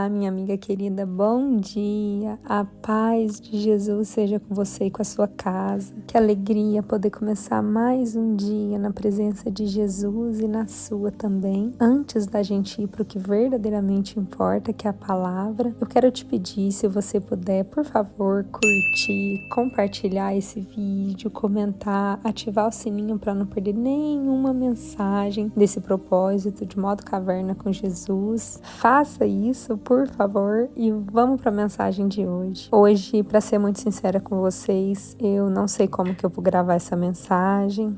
Olá, minha amiga querida, bom dia, a paz de Jesus seja com você e com a sua casa. Que alegria poder começar mais um dia na presença de Jesus e na sua também. Antes da gente ir para o que verdadeiramente importa, que é a palavra, eu quero te pedir, se você puder, por favor, curtir, compartilhar esse vídeo, comentar, ativar o sininho para não perder nenhuma mensagem desse propósito de Modo Caverna com Jesus. Faça isso, por favor, e vamos para a mensagem de hoje. Hoje, para ser muito sincera com vocês, eu não sei como que eu vou gravar essa mensagem.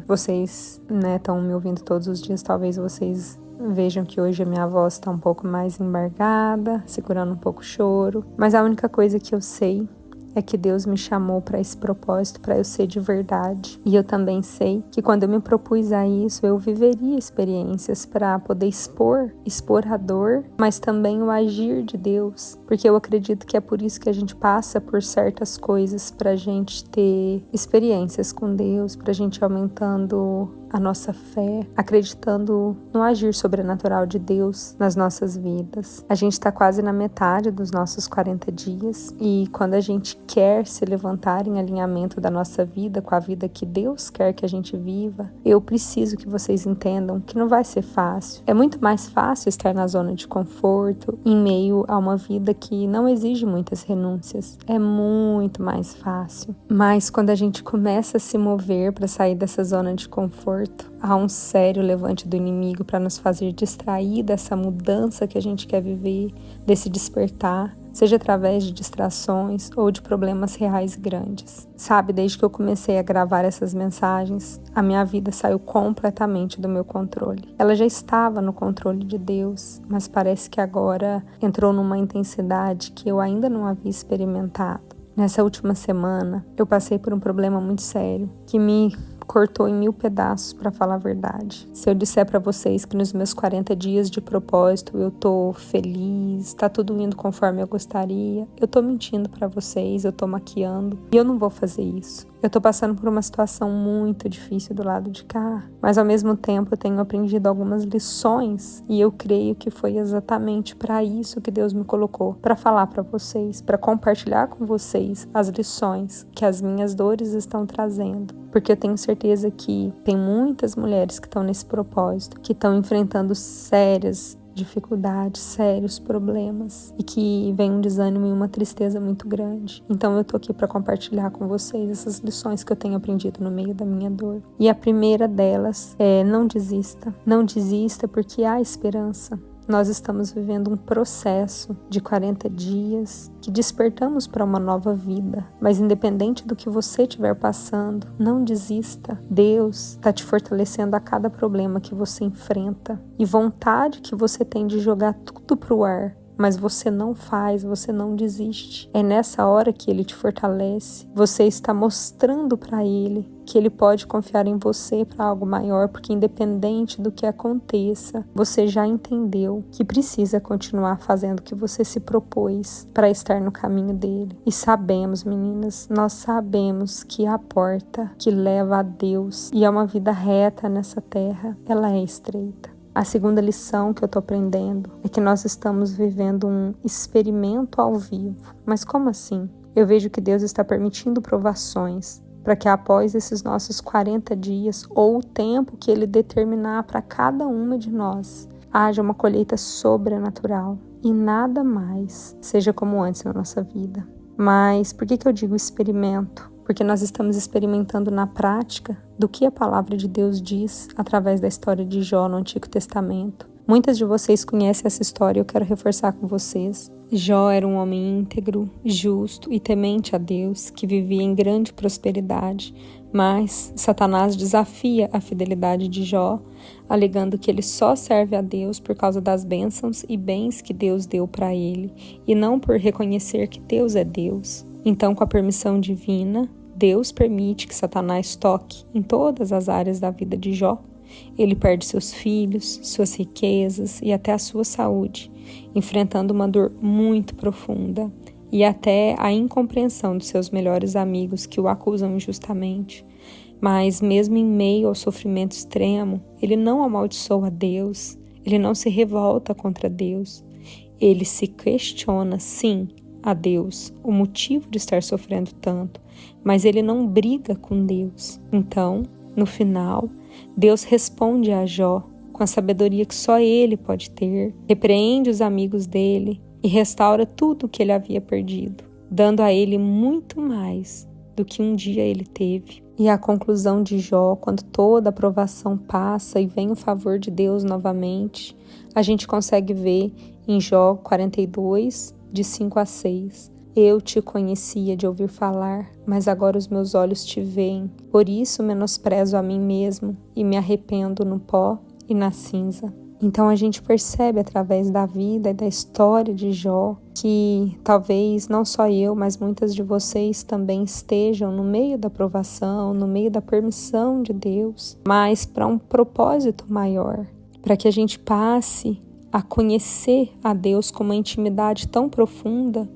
Vocês, estão me ouvindo todos os dias, talvez vocês vejam que hoje a minha voz está um pouco mais embargada, segurando um pouco o choro, mas a única coisa que eu sei é que Deus me chamou para esse propósito, para eu ser de verdade. E eu também sei que quando eu me propus a isso, eu viveria experiências para poder expor a dor, mas também o agir de Deus. Porque eu acredito que é por isso que a gente passa por certas coisas, para a gente ter experiências com Deus, para a gente ir aumentando a nossa fé, acreditando no agir sobrenatural de Deus nas nossas vidas. A gente está quase na metade dos nossos 40 dias e quando a gente quer se levantar em alinhamento da nossa vida com a vida que Deus quer que a gente viva, eu preciso que vocês entendam que não vai ser fácil. É muito mais fácil estar na zona de conforto, em meio a uma vida que não exige muitas renúncias. É muito mais fácil. Mas quando a gente começa a se mover para sair dessa zona de conforto, há um sério levante do inimigo para nos fazer distrair dessa mudança que a gente quer viver, desse despertar, seja através de distrações ou de problemas reais grandes. Sabe, desde que eu comecei a gravar essas mensagens, a minha vida saiu completamente do meu controle. Ela já estava no controle de Deus, mas parece que agora entrou numa intensidade que eu ainda não havia experimentado. Nessa última semana, eu passei por um problema muito sério que me cortou em 1000 pedaços, para falar a verdade. Se eu disser para vocês que nos meus 40 dias de propósito eu tô feliz, tá tudo indo conforme eu gostaria, eu tô mentindo para vocês, eu tô maquiando e eu não vou fazer isso. Eu tô passando por uma situação muito difícil do lado de cá, mas ao mesmo tempo eu tenho aprendido algumas lições e eu creio que foi exatamente para isso que Deus me colocou, para falar para vocês, para compartilhar com vocês as lições que as minhas dores estão trazendo, porque eu tenho certeza que tem muitas mulheres que estão nesse propósito, que estão enfrentando sérias dificuldades, sérios problemas e que vem um desânimo e uma tristeza muito grande. Então eu tô aqui para compartilhar com vocês essas lições que eu tenho aprendido no meio da minha dor. E a primeira delas é: não desista porque há esperança. Nós estamos vivendo um processo de 40 dias que despertamos para uma nova vida. Mas independente do que você estiver passando, não desista. Deus está te fortalecendo a cada problema que você enfrenta. E vontade que você tem de jogar tudo para o ar, mas você não faz, você não desiste. É nessa hora que Ele te fortalece. Você está mostrando para Ele que Ele pode confiar em você para algo maior, porque independente do que aconteça, você já entendeu que precisa continuar fazendo o que você se propôs para estar no caminho dele. E sabemos, meninas, nós sabemos que a porta que leva a Deus e a uma vida reta nessa terra, ela é estreita. A segunda lição que eu estou aprendendo é que nós estamos vivendo um experimento ao vivo. Mas como assim? Eu vejo que Deus está permitindo provações para que após esses nossos 40 dias, ou o tempo que Ele determinar para cada uma de nós, haja uma colheita sobrenatural e nada mais seja como antes na nossa vida. Mas por que eu digo experimento? Porque nós estamos experimentando na prática do que a palavra de Deus diz através da história de Jó no Antigo Testamento. Muitas de vocês conhecem essa história e eu quero reforçar com vocês. Jó era um homem íntegro, justo e temente a Deus, que vivia em grande prosperidade, mas Satanás desafia a fidelidade de Jó, alegando que ele só serve a Deus por causa das bênçãos e bens que Deus deu para ele, e não por reconhecer que Deus é Deus. Então, com a permissão divina, Deus permite que Satanás toque em todas as áreas da vida de Jó. Ele perde seus filhos, suas riquezas e até a sua saúde, enfrentando uma dor muito profunda e até a incompreensão dos seus melhores amigos que o acusam injustamente. Mas mesmo em meio ao sofrimento extremo, ele não amaldiçoa Deus, ele não se revolta contra Deus. ele se questiona, sim, a Deus, o motivo de estar sofrendo tanto, mas ele não briga com Deus. Então, no final, Deus responde a Jó com a sabedoria que só ele pode ter, repreende os amigos dele e restaura tudo o que ele havia perdido, dando a ele muito mais do que um dia ele teve. E a conclusão de Jó, quando toda a provação passa e vem o favor de Deus novamente, a gente consegue ver em Jó 42, de 5 a 6. Eu te conhecia de ouvir falar, mas agora os meus olhos te veem. Por isso menosprezo a mim mesmo e me arrependo no pó e na cinza. Então a gente percebe através da vida e da história de Jó que talvez não só eu, mas muitas de vocês também estejam no meio da provação, no meio da permissão de Deus, mas para um propósito maior, para que a gente passe a conhecer a Deus com uma intimidade tão profunda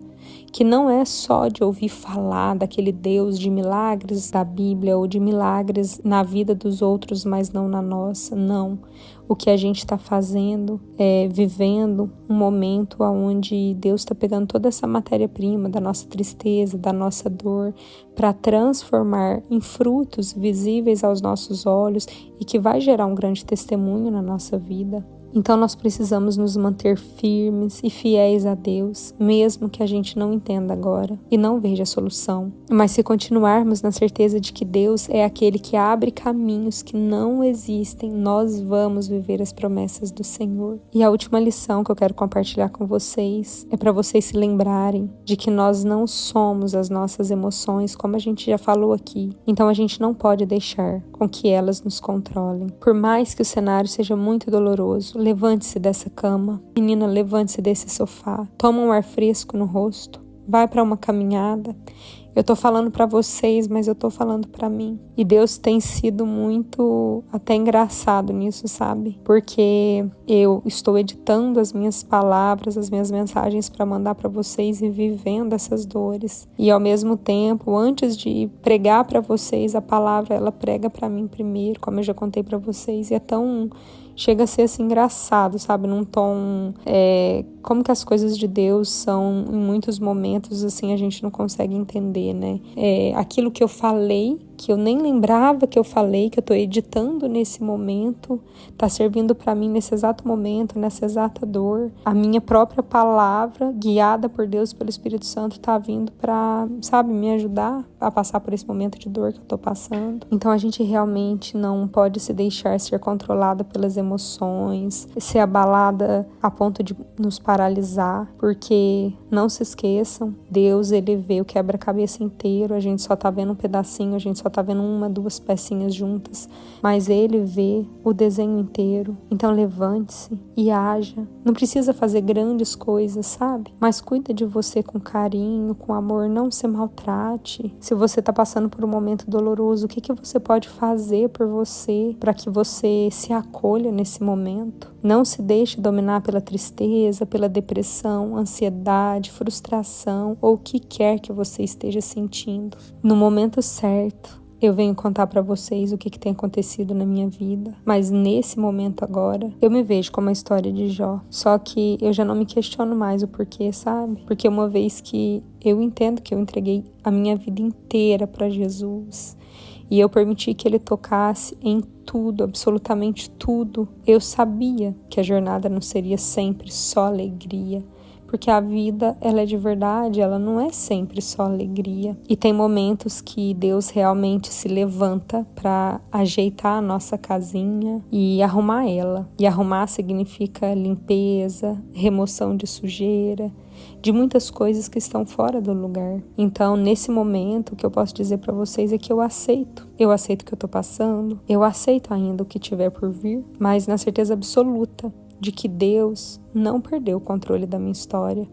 que não é só de ouvir falar daquele Deus de milagres da Bíblia ou de milagres na vida dos outros, mas não na nossa, não. O que a gente está fazendo é vivendo um momento onde Deus está pegando toda essa matéria-prima da nossa tristeza, da nossa dor, para transformar em frutos visíveis aos nossos olhos e que vai gerar um grande testemunho na nossa vida. Então nós precisamos nos manter firmes e fiéis a Deus, mesmo que a gente não entenda agora e não veja a solução. Mas se continuarmos na certeza de que Deus é aquele que abre caminhos que não existem, nós vamos viver as promessas do Senhor. E a última lição que eu quero compartilhar com vocês é para vocês se lembrarem de que nós não somos as nossas emoções, como a gente já falou aqui. Então a gente não pode deixar com que elas nos controlem. Por mais que o cenário seja muito doloroso, levante-se dessa cama. Menina, levante-se desse sofá. Toma um ar fresco no rosto. Vai para uma caminhada. Eu tô falando para vocês, mas eu tô falando para mim. E Deus tem sido muito até engraçado nisso, sabe? Porque eu estou editando as minhas palavras, as minhas mensagens para mandar para vocês e vivendo essas dores. E ao mesmo tempo, antes de pregar para vocês a palavra, ela prega para mim primeiro, como eu já contei para vocês. E é tão... chega a ser assim engraçado, sabe? Num tom... como que as coisas de Deus são, em muitos momentos, assim, a gente não consegue entender, né? Aquilo que eu falei, que eu nem lembrava que eu falei, que eu tô editando nesse momento, tá servindo para mim nesse exato momento, nessa exata dor. A minha própria palavra, guiada por Deus, pelo Espírito Santo, tá vindo para, sabe, me ajudar a passar por esse momento de dor que eu tô passando. Então a gente realmente não pode se deixar ser controlada pelas emoções, ser abalada a ponto de nos paralisar, porque não se esqueçam, Deus, ele vê o quebra-cabeça inteiro, a gente só tá vendo um pedacinho, a gente só tá vendo uma, duas pecinhas juntas, mas ele vê o desenho inteiro. Então levante-se e haja. Não precisa fazer grandes coisas, sabe? Mas cuida de você com carinho, com amor, não se maltrate. Se você tá passando por um momento doloroso, o que você pode fazer por você para que você se acolha nesse momento? Não se deixe dominar pela tristeza, pela depressão, ansiedade, frustração ou o que quer que você esteja sentindo. No momento certo, eu venho contar para vocês o que tem acontecido na minha vida, mas nesse momento agora, eu me vejo como a história de Jó. Só que eu já não me questiono mais o porquê, sabe? Porque uma vez que eu entendo que eu entreguei a minha vida inteira para Jesus e eu permiti que ele tocasse em tudo, absolutamente tudo, eu sabia que a jornada não seria sempre só alegria. Porque a vida, ela é de verdade, ela não é sempre só alegria. E tem momentos que Deus realmente se levanta para ajeitar a nossa casinha e arrumar ela. E arrumar significa limpeza, remoção de sujeira, de muitas coisas que estão fora do lugar. Então, nesse momento, o que eu posso dizer para vocês é que eu aceito. Eu aceito o que eu tô passando, eu aceito ainda o que tiver por vir, mas na certeza absoluta de que Deus não perdeu o controle da minha história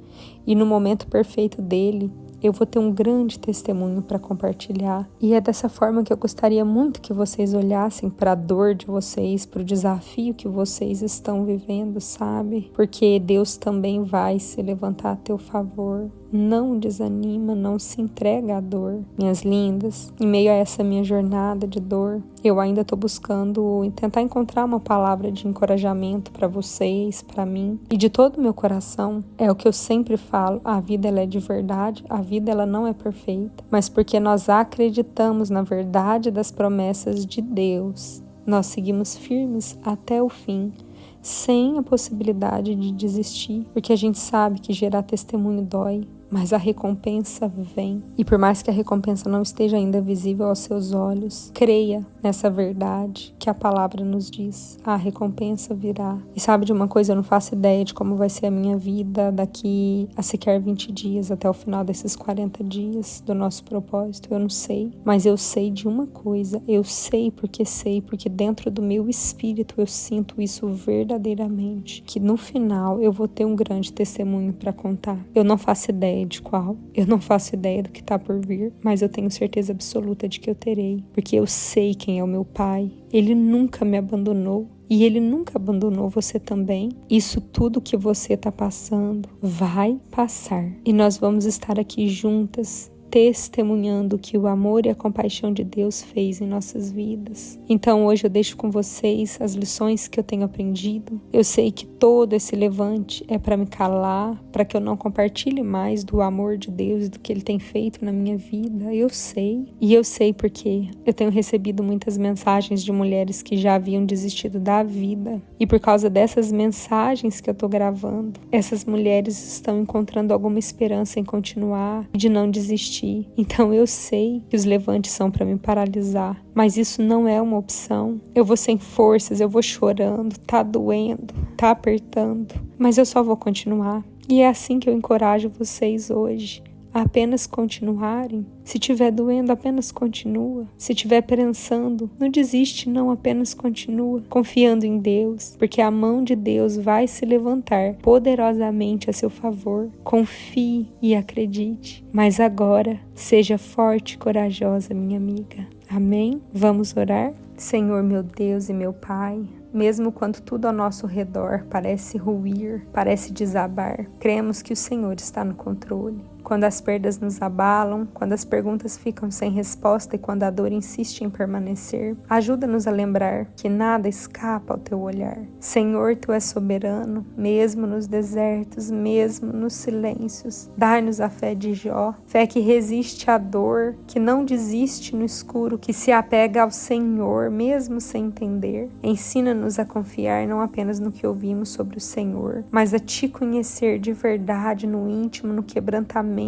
e no momento perfeito dele eu vou ter um grande testemunho para compartilhar. E é dessa forma que eu gostaria muito que vocês olhassem para a dor de vocês, para o desafio que vocês estão vivendo, sabe? Porque Deus também vai se levantar a teu favor. Não desanima, não se entrega à dor. Minhas lindas, em meio a essa minha jornada de dor, eu ainda estou buscando tentar encontrar uma palavra de encorajamento para vocês, para mim, e de todo o meu coração. É o que eu sempre falo, a vida ela é de verdade, a vida ela não é perfeita, mas porque nós acreditamos na verdade das promessas de Deus, nós seguimos firmes até o fim, sem a possibilidade de desistir, porque a gente sabe que gerar testemunho dói, mas a recompensa vem. E por mais que a recompensa não esteja ainda visível aos seus olhos, creia nessa verdade que a palavra nos diz. A recompensa virá. E sabe de uma coisa? Eu não faço ideia de como vai ser a minha vida daqui a sequer 20 dias, até o final desses 40 dias do nosso propósito. Eu não sei. Mas eu sei de uma coisa. Eu sei, porque dentro do meu espírito eu sinto isso verdadeiramente. Que no final eu vou ter um grande testemunho para contar. Eu não faço ideia de qual, eu não faço ideia do que está por vir, mas eu tenho certeza absoluta de que eu terei, porque eu sei quem é o meu Pai. Ele nunca me abandonou e Ele nunca abandonou você também. Isso tudo que você está passando vai passar e nós vamos estar aqui juntas, testemunhando o que o amor e a compaixão de Deus fez em nossas vidas. Então hoje eu deixo com vocês as lições que eu tenho aprendido. Eu sei que todo esse levante é para me calar, para que eu não compartilhe mais do amor de Deus e do que Ele tem feito na minha vida. Eu sei. E eu sei porque eu tenho recebido muitas mensagens de mulheres que já haviam desistido da vida. E por causa dessas mensagens que eu tô gravando, essas mulheres estão encontrando alguma esperança em continuar e de não desistir. Então eu sei que os levantes são para me paralisar, mas isso não é uma opção. Eu vou sem forças, eu vou chorando, tá doendo, tá apertando, mas eu só vou continuar. E é assim que eu encorajo vocês hoje, a apenas continuarem. Se estiver doendo, apenas continua. Se estiver pensando, não desiste não, apenas continua, confiando em Deus, porque a mão de Deus vai se levantar poderosamente a seu favor. Confie e acredite. Mas agora, seja forte e corajosa, minha amiga. Amém? Vamos orar? Senhor, meu Deus e meu Pai, mesmo quando tudo ao nosso redor parece ruir, parece desabar, cremos que o Senhor está no controle. Quando as perdas nos abalam, quando as perguntas ficam sem resposta e quando a dor insiste em permanecer, ajuda-nos a lembrar que nada escapa ao teu olhar. Senhor, tu és soberano, mesmo nos desertos, mesmo nos silêncios. Dai-nos a fé de Jó, fé que resiste à dor, que não desiste no escuro, que se apega ao Senhor, mesmo sem entender. Ensina-nos a confiar não apenas no que ouvimos sobre o Senhor, mas a te conhecer de verdade no íntimo, no quebrantamento,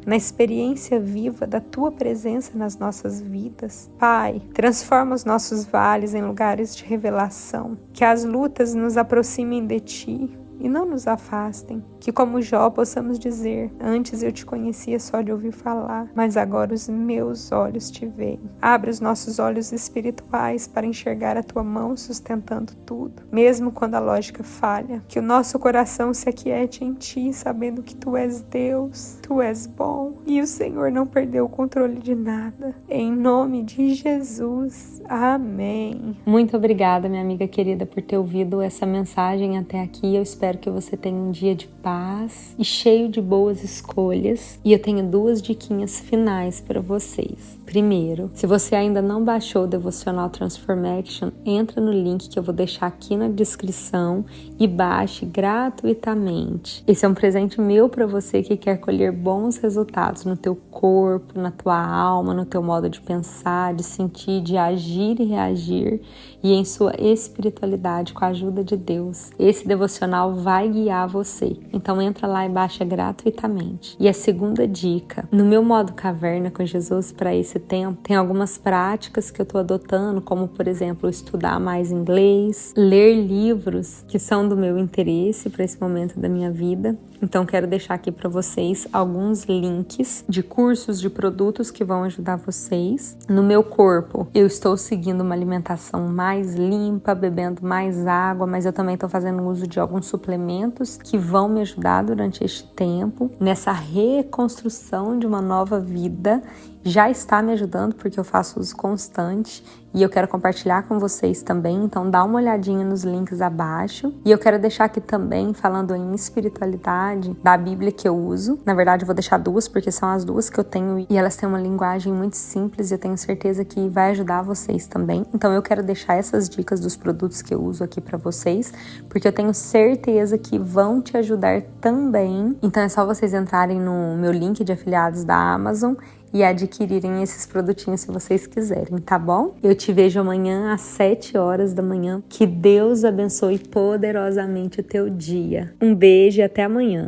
na experiência viva da tua presença nas nossas vidas. Pai, transforma os nossos vales em lugares de revelação, que as lutas nos aproximem de ti e não nos afastem, que como Jó possamos dizer, antes eu te conhecia só de ouvir falar, mas agora os meus olhos te veem. Abre os nossos olhos espirituais para enxergar a tua mão sustentando tudo, mesmo quando a lógica falha, que o nosso coração se aquiete em ti, sabendo que tu és Deus, tu és bom e o Senhor não perdeu o controle de nada. Em nome de Jesus, amém. Muito obrigada, minha amiga querida, por ter ouvido essa mensagem até aqui. Eu espero que você tenha um dia de paz e cheio de boas escolhas. E eu tenho 2 diquinhas finais para vocês. Primeiro, se você ainda não baixou o Devocional Transformation, entra no link que eu vou deixar aqui na descrição e baixe gratuitamente. Esse é um presente meu para você que quer colher bons resultados no teu corpo, na tua alma, no teu modo de pensar, de sentir, de agir e reagir e em sua espiritualidade com a ajuda de Deus. Esse devocional vai guiar você. Então entra lá e baixa gratuitamente. E a segunda dica, no meu modo caverna com Jesus para esse tempo, tem algumas práticas que eu estou adotando, como por exemplo, estudar mais inglês, ler livros que são do meu interesse para esse momento da minha vida. Então quero deixar aqui para vocês alguns links de cursos, de produtos que vão ajudar vocês. No meu corpo, eu estou seguindo uma alimentação mais limpa, bebendo mais água, mas eu também estou fazendo uso de alguns suplementos que vão me ajudar durante este tempo, nessa reconstrução de uma nova vida, já está me ajudando, porque eu faço uso constante e eu quero compartilhar com vocês também, então dá uma olhadinha nos links abaixo. E eu quero deixar aqui também, falando em espiritualidade, da Bíblia que eu uso. Na verdade, eu vou deixar duas, porque são as duas que eu tenho e elas têm uma linguagem muito simples e eu tenho certeza que vai ajudar vocês também. Então eu quero deixar essas dicas dos produtos que eu uso aqui para vocês, porque eu tenho certeza que vão te ajudar também. Então é só vocês entrarem no meu link de afiliados da Amazon e adquirirem esses produtinhos se vocês quiserem, tá bom? Eu te vejo amanhã às 7 horas da manhã. Que Deus abençoe poderosamente o teu dia. Um beijo e até amanhã.